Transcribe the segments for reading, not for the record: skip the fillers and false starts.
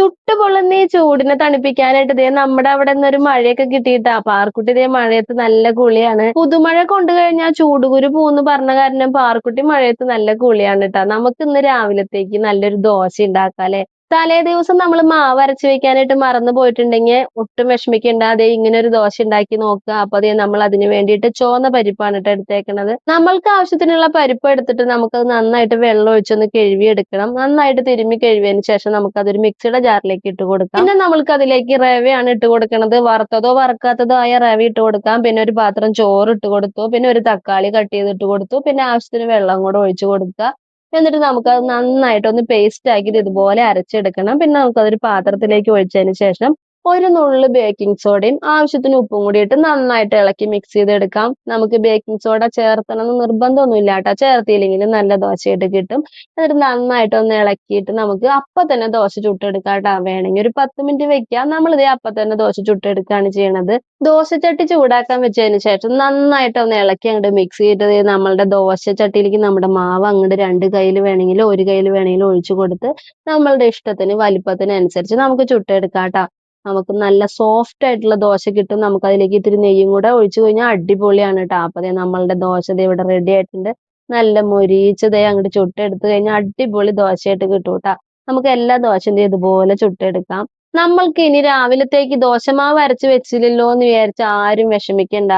ചുട്ടു പൊള്ളുന്ന ഈ ചൂടിനെ തണുപ്പിക്കാനായിട്ട് ദേ നമ്മുടെ അവിടെ നിന്നൊരു മഴയൊക്കെ കിട്ടിയിട്ടാ. പാറുക്കുട്ടി ദേ മഴയത്ത് നല്ല കുളിയാണ്. പുതുമഴ കൊണ്ടു കഴിഞ്ഞാൽ ചൂടുകുരു പൂന്ന് പറഞ്ഞ കാരണം പാറുക്കുട്ടി മഴയത്ത് നല്ല കുളിയാണ് ട്ടാ. നമുക്ക് ഇന്ന് രാവിലത്തേക്ക് നല്ലൊരു ദോശ ഉണ്ടാക്കാല്ലേ. തലേ ദിവസം നമ്മൾ മാവ് അരച്ച് വെക്കാനായിട്ട് മറന്നു പോയിട്ടുണ്ടെങ്കിൽ ഒട്ടും വിഷമിക്കണ്ട. ദേ ഇങ്ങനെ ഒരു ദോശ ഉണ്ടാക്കി നോക്കുക. അപ്പൊ ദേ നമ്മൾ അതിന് വേണ്ടിയിട്ട് ചുവന്ന പരിപ്പാണ് ട്ടോ എടുത്തേക്കണത്. നമ്മൾക്ക് ആവശ്യത്തിനുള്ള പരിപ്പ് എടുത്തിട്ട് നമുക്കത് നന്നായിട്ട് വെള്ളം ഒഴിച്ചൊന്ന് കഴുകി എടുക്കണം. നന്നായിട്ട് തിരുമ്മി കഴുകിയതിന് ശേഷം നമുക്കതൊരു മിക്സിയുടെ ജാറിലേക്ക് ഇട്ട് കൊടുക്കാം. പിന്നെ നമ്മൾക്ക് അതിലേക്ക് റവയാണ് ഇട്ട് കൊടുക്കുന്നത്. വറുത്തതോ വറുക്കാത്തതോ ആയ റവ ഇട്ട് കൊടുക്കാം. പിന്നെ ഒരു പാത്രം ചോറ് ഇട്ട് കൊടുത്തു. പിന്നെ ഒരു തക്കാളി കട്ട് ചെയ്ത് ഇട്ട് കൊടുത്തു. പിന്നെ ആവശ്യത്തിന് വെള്ളം കൂടെ ഒഴിച്ചു കൊടുക്കുക. എന്നിട്ട് നമുക്കത് നന്നായിട്ടൊന്ന് പേസ്റ്റ് ആക്കി ഇതുപോലെ അരച്ചെടുക്കണം. പിന്നെ നമുക്കതൊരു പാത്രത്തിലേക്ക് ഒഴിച്ചതിന് ശേഷം ഒരു നുള്ള് ബേക്കിംഗ് സോഡയും ആവശ്യത്തിന് ഉപ്പും കൂടി ഇട്ട് നന്നായിട്ട് ഇളക്കി മിക്സ് ചെയ്തെടുക്കാം. നമുക്ക് ബേക്കിംഗ് സോഡ ചേർത്തണം എന്ന് നിർബന്ധമൊന്നുമില്ല കേട്ടോ. ചേർത്തില്ലെങ്കിൽ നല്ല ദോശയായിട്ട് കിട്ടും. എന്നിട്ട് നന്നായിട്ടൊന്ന് ഇളക്കിയിട്ട് നമുക്ക് അപ്പം തന്നെ ദോശ ചുട്ടെടുക്കാം കേട്ടോ. വേണമെങ്കിൽ ഒരു 10 മിനിറ്റ് വെക്കാം. നമ്മളിതേ അപ്പം തന്നെ ദോശ ചുട്ടെടുക്കുകയാണ് ചെയ്യണത്. ദോശച്ചട്ടി ചൂടാക്കാൻ വെച്ചതിന് ശേഷം നന്നായിട്ട് ഒന്ന് ഇളക്കി അങ്ങോട്ട് മിക്സ് ചെയ്ത് നമ്മളുടെ ദോശച്ചട്ടിയിലേക്ക് നമ്മുടെ മാവ് അങ്ങോട്ട് 2 കയ്യിൽ വേണമെങ്കിലും 1 കയ്യിൽ വേണമെങ്കിലും ഒഴിച്ചു കൊടുത്ത് നമ്മളുടെ ഇഷ്ടത്തിന് വലിപ്പത്തിനനുസരിച്ച് നമുക്ക് ചുട്ടെടുക്കാം ട്ടാ. നമുക്ക് നല്ല സോഫ്റ്റ് ആയിട്ടുള്ള ദോശ കിട്ടും. നമുക്ക് അതിലേക്ക് ഇത്തിരി നെയ്യും കൂടെ ഒഴിച്ചു കഴിഞ്ഞാൽ അടിപൊളിയാണ് ട്ടാ. അപ്പൊ ദേ നമ്മളുടെ ദോശ ദേ ഇവിടെ റെഡി ആയിട്ടുണ്ട്. നല്ല മൊരിച്ച് ദേ അങ്ങോട്ട് ചുട്ടെടുത്ത് കഴിഞ്ഞാൽ അടിപൊളി ദോശയായിട്ട് കിട്ടും ട്ടാ. നമുക്ക് എല്ലാ ദോശയും ദേ ഇതുപോലെ ചുട്ടെടുക്കാം. നമ്മൾക്ക് ഇനി രാവിലത്തേക്ക് ദോശമാവ് അരച്ച് വെച്ചില്ലല്ലോ എന്ന് വിചാരിച്ച് ആരും വിഷമിക്കണ്ട.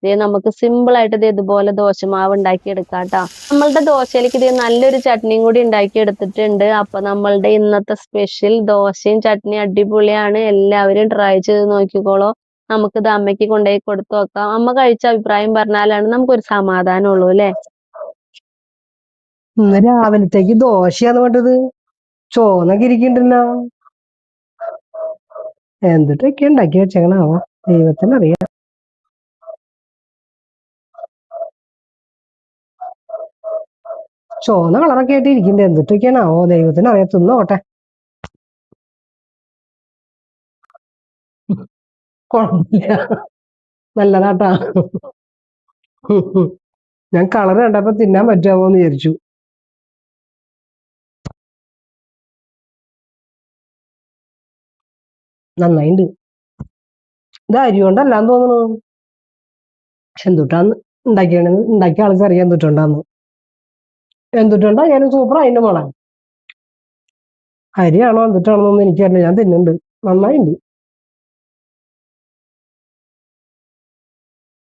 ദേ നമുക്ക് സിമ്പിൾ ആയിട്ട് ദേ ഇതുപോലെ ദോശമാവ് ഉണ്ടാക്കി എടുക്കാം ട്ടാ. നമ്മളുടെ ദോശയിലേക്ക് ദേ നല്ലൊരു ചട്നിയും കൂടി ഉണ്ടാക്കി എടുത്തിട്ടുണ്ട്. അപ്പൊ നമ്മളുടെ ഇന്നത്തെ സ്പെഷ്യൽ ദോശയും ചട്നിയും അടിപൊളിയാണ്. എല്ലാവരും ട്രൈ ചെയ്ത് നോക്കിക്കോളൂ. നമുക്കിത് അമ്മയ്ക്ക് കൊണ്ടുപോയി കൊടുത്തു നോക്കാം. അമ്മ കഴിച്ച അഭിപ്രായം പറഞ്ഞാലാണ് നമുക്കൊരു സമാധാനം ഉള്ളൂ അല്ലേ. ഇന്ന് രാവിലത്തേക്ക് ദോശയാന്ന് വേണ്ടത്. ചോന്നൊക്കെ ഇരിക്കണ്ടല്ലോ. എന്തിട്ടൊക്കെ ഉണ്ടാക്കി വെച്ചേക്കണാവോ, ദൈവത്തിനറിയാം. ചോന്ന കളറൊക്കെ ആയിട്ട് ഇരിക്കണ്ടേ, എന്തിട്ടൊക്കെയാണാവോ, ദൈവത്തിനറിയാം. തിന്നോട്ടെ. കുഴപ്പമില്ല, നല്ലതാട്ടാ. ഞാൻ കളർ കണ്ടപ്പോ തിന്നാൻ പറ്റാമോ എന്ന് വിചാരിച്ചു. നന്നായിണ്ട്. ഇത് അരി കൊണ്ടല്ലാന്ന് തോന്നുന്നു. എന്തുട്ടാന്ന് ഉണ്ടാക്കിയ ആൾക്ക് അറിയാം എന്തുട്ടുണ്ടാന്ന്. എന്തുട്ടുണ്ടാ ഞാൻ സൂപ്പർ അതിന്റെ മോളെ. അരിയാണോ എന്തുട്ടാണോന്നൊന്നും എനിക്കറിയില്ല. ഞാൻ തിന്നുന്നുണ്ട്, നന്നായിണ്ട്.